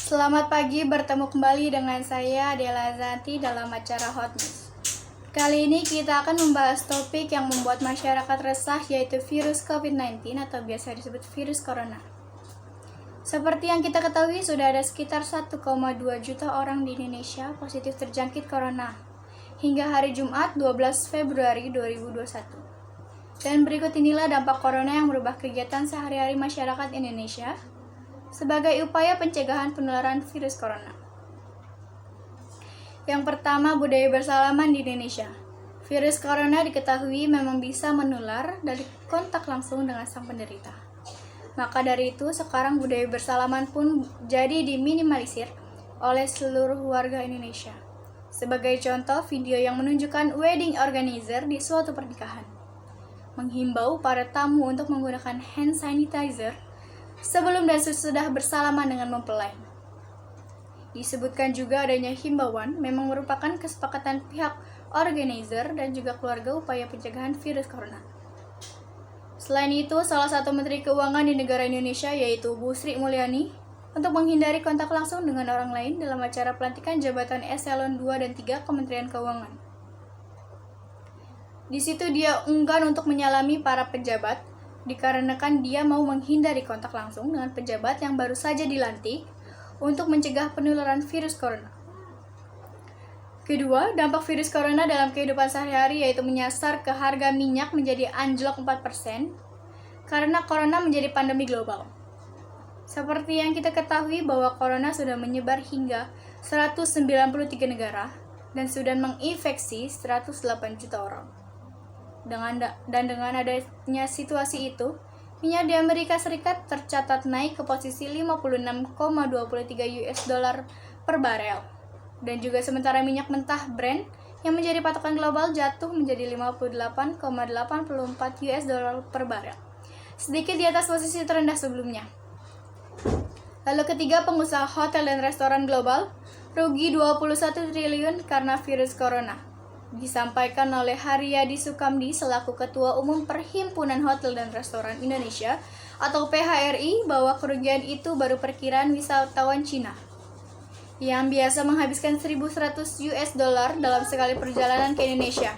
Selamat pagi, bertemu kembali dengan saya Dela Zanti dalam acara Hot News. Kali ini kita akan membahas topik yang membuat masyarakat resah, yaitu virus COVID-19 atau biasa disebut virus corona. Seperti yang kita ketahui, sudah ada sekitar 1,2 juta orang di Indonesia positif terjangkit corona hingga hari Jumat 12 Februari 2021. Dan berikut inilah dampak corona yang merubah kegiatan sehari-hari masyarakat Indonesia sebagai upaya pencegahan penularan virus corona. Yang pertama, budaya bersalaman di Indonesia. Virus corona diketahui memang bisa menular dari kontak langsung dengan sang penderita. Maka dari itu, sekarang budaya bersalaman pun jadi diminimalisir oleh seluruh warga Indonesia. Sebagai contoh, video yang menunjukkan wedding organizer di suatu pernikahan menghimbau para tamu untuk menggunakan hand sanitizer sebelum dan sesudah bersalaman dengan mempelai. Disebutkan juga adanya himbauan memang merupakan kesepakatan pihak organizer dan juga keluarga upaya pencegahan virus corona. Selain itu, salah satu Menteri Keuangan di negara Indonesia yaitu Bu Sri Mulyani untuk menghindari kontak langsung dengan orang lain dalam acara pelantikan jabatan eselon 2 dan 3 Kementerian Keuangan. Di situ dia enggan untuk menyalami para pejabat dikarenakan dia mau menghindari kontak langsung dengan pejabat yang baru saja dilantik untuk mencegah penularan virus corona. Kedua, dampak virus corona dalam kehidupan sehari-hari yaitu menyasar ke harga minyak menjadi anjlok 4% karena corona menjadi pandemi global. Seperti yang kita ketahui bahwa corona sudah menyebar hingga 193 negara dan sudah menginfeksi 108 juta orang. Dengan adanya situasi itu, minyak di Amerika Serikat tercatat naik ke posisi 56,23 US dollar per barel. Dan juga sementara minyak mentah Brent yang menjadi patokan global jatuh menjadi 58,84 US dollar per barel. Sedikit di atas posisi terendah sebelumnya. Lalu ketiga, pengusaha hotel dan restoran global rugi 21 triliun karena virus corona. Disampaikan oleh Haryadi Sukamdi selaku Ketua Umum Perhimpunan Hotel dan Restoran Indonesia atau PHRI bahwa kerugian itu baru perkiraan wisatawan Cina yang biasa menghabiskan 1.100 US dollar dalam sekali perjalanan ke Indonesia.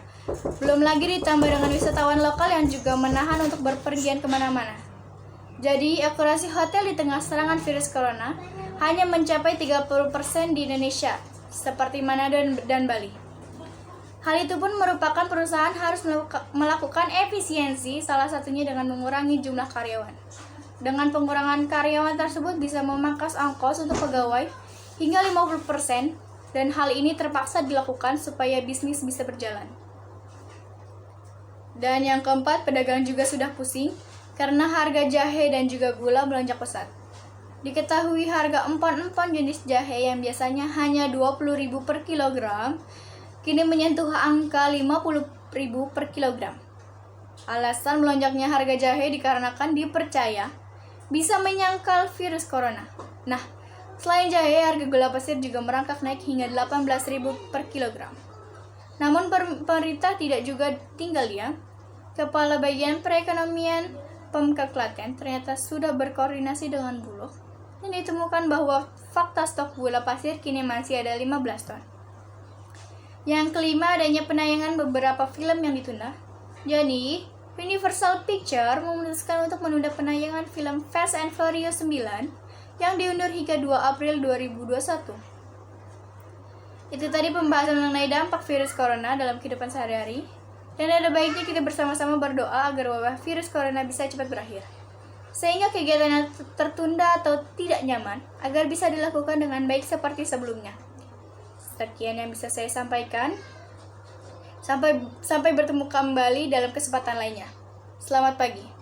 Belum lagi ditambah dengan wisatawan lokal yang juga menahan untuk berpergian kemana-mana. Jadi, akurasi hotel di tengah serangan virus corona hanya mencapai 30% di Indonesia, seperti Manado dan Bali. Hal itu pun merupakan perusahaan harus melakukan efisiensi, salah satunya dengan mengurangi jumlah karyawan. Dengan pengurangan karyawan tersebut bisa memangkas ongkos untuk pegawai hingga 50% dan hal ini terpaksa dilakukan supaya bisnis bisa berjalan. Dan yang keempat, pedagang juga sudah pusing karena harga jahe dan juga gula melonjak pesat. Diketahui harga empon-empon jenis jahe yang biasanya hanya 20.000 per kilogram kini menyentuh angka 50.000 per kilogram. Alasan melonjaknya harga jahe dikarenakan dipercaya bisa menyangkal virus corona. Nah, selain jahe, harga gula pasir juga merangkak naik hingga 18.000 per kilogram. Namun pemerintah tidak juga tinggal diam. Kepala Bagian Perekonomian Pemkab Klaten ternyata sudah berkoordinasi dengan Bulog dan ditemukan bahwa fakta stok gula pasir kini masih ada 15 ton. Yang kelima, adanya penayangan beberapa film yang ditunda. Jadi, Universal Pictures memutuskan untuk menunda penayangan film Fast and Furious 9 yang diundur hingga 2 April 2021. Itu tadi pembahasan mengenai dampak virus corona dalam kehidupan sehari-hari. Dan ada baiknya kita bersama-sama berdoa agar wabah virus corona bisa cepat berakhir. Sehingga kegiatan yang tertunda atau tidak nyaman agar bisa dilakukan dengan baik seperti sebelumnya. Sekian yang bisa saya sampaikan. Sampai bertemu kembali dalam kesempatan lainnya. Selamat pagi.